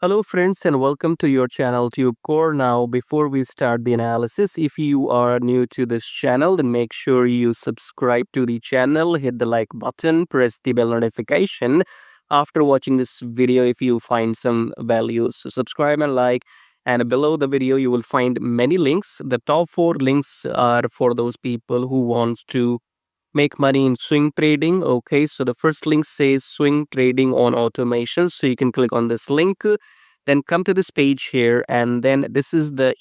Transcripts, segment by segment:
Hello friends and welcome to your channel TubeCore. Now before we start the analysis, if you are new to this channel, then make sure you subscribe to the channel, hit the like button, press the bell notification. After watching this video, if you find some values, so subscribe and like. And below the video, you will find many links. The top 4 links are for those people who wants to make money in swing trading. Okay, so the first link says swing trading on automation, so you can click on this link, then come to this page here, and then this is the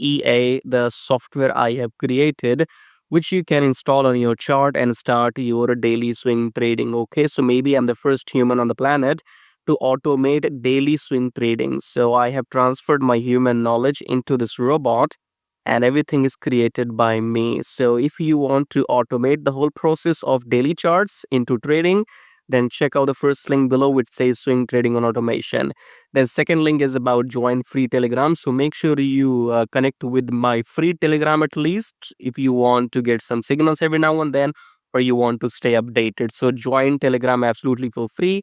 the software I have created, which you can install on your chart and start your daily swing trading. Okay, so maybe I'm the first human on the planet to automate daily swing trading, so I have transferred my human knowledge into this robot, and everything is created by me. So if you want to automate the whole process of daily charts into trading, then check out the first link below which says swing trading on automation. Then second link is about join free Telegram. So make sure you connect with my free Telegram at least if you want to get some signals every now and then, or you want to stay updated. So join Telegram absolutely for free.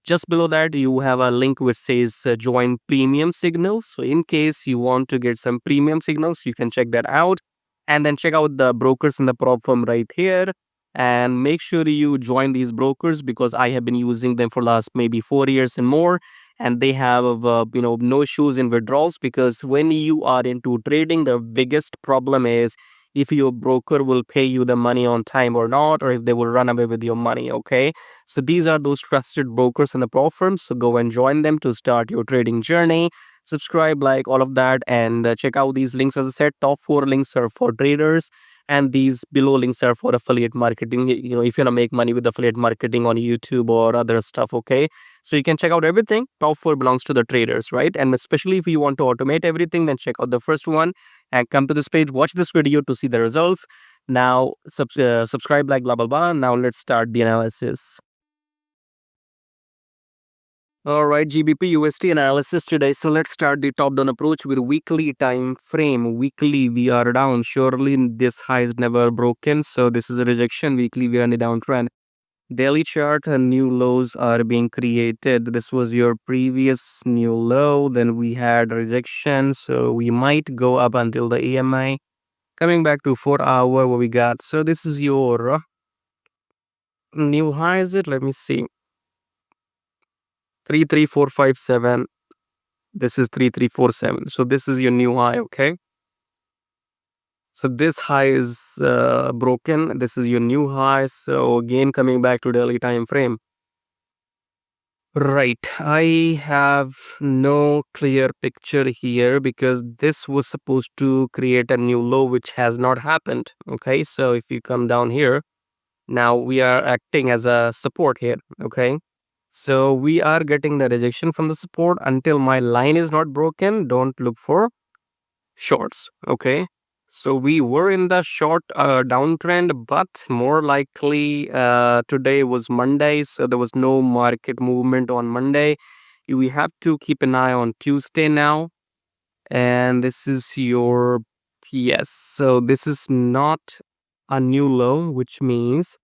Just below that, you have a link which says join premium signals. So in case you want to get some premium signals, you can check that out. And then check out the brokers in the prop firm right here. And make sure you join these brokers because I have been using them for last maybe 4 years and more. And they have, no issues in withdrawals, because when you are into trading, the biggest problem is if your broker will pay you the money on time or not, or if they will run away with your money. Okay, so these are those trusted brokers in the pro firms. So go and join them to start your trading journey. Subscribe, like all of that, and check out these links. As I said, top 4 links are for traders, and these below links are for affiliate marketing. If you want to make money with affiliate marketing on YouTube or other stuff. Okay, so you can check out everything. Top 4 belongs to the traders, right? And especially if you want to automate everything, then check out the first one and come to this page. Watch this video to see the results. Now subscribe, like blah blah blah. Now let's start the analysis. All right, GBPUSD analysis today. So let's start the top-down approach with weekly time frame. Weekly, we are down. Surely this high is never broken. So this is a rejection. Weekly, we are in the downtrend. Daily chart, new lows are being created. This was your previous new low. Then we had rejection. So we might go up until the EMI. Coming back to 4 hour, what we got. So this is your new high, is it? Let me see. 33457. This is 3347. So this is your new high. Okay, so this high is broken. This is your new high. So again, coming back to daily time frame, right? I have no clear picture here because this was supposed to create a new low which has not happened. Okay, so if you come down here, now we are acting as a support here. Okay, so we are getting the rejection from the support. Until my line is not broken, don't look for shorts. Okay, so we were in the short downtrend, but more likely today was Monday, so there was no market movement on Monday. We have to keep an eye on Tuesday now, and this is your PS. So this is not a new low, which means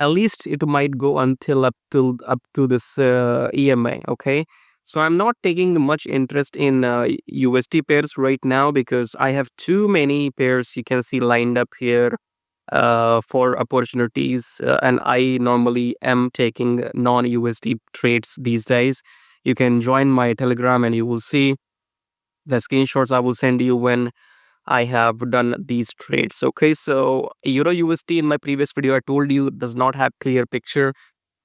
at least it might go until up to this EMA. Okay, so I'm not taking much interest in USD pairs right now because I have too many pairs you can see lined up here for opportunities, and I normally am taking non-USD trades these days. You can join my Telegram and you will see the screenshots I will send you when I have done these trades. Okay, so Euro USD in my previous video I told you does not have clear picture.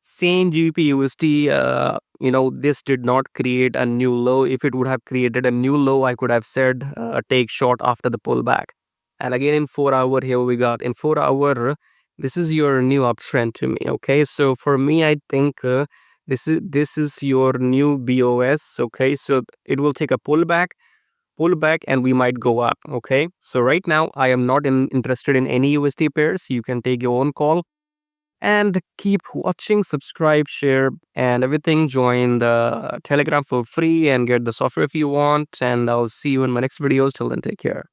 Same GBP USD, this did not create a new low. If it would have created a new low, I could have said take short after the pullback. And again in 4 hour, here we got in 4 hour. This is your new uptrend to me. Okay, so for me, I think this is your new BOS. Okay, so it will take a pullback and we might go up. Okay, so right now I am not interested in any USD pairs. You can take your own call and keep watching, subscribe, share and everything. Join the Telegram for free and get the software if you want, and I'll see you in my next videos. Till then, take care.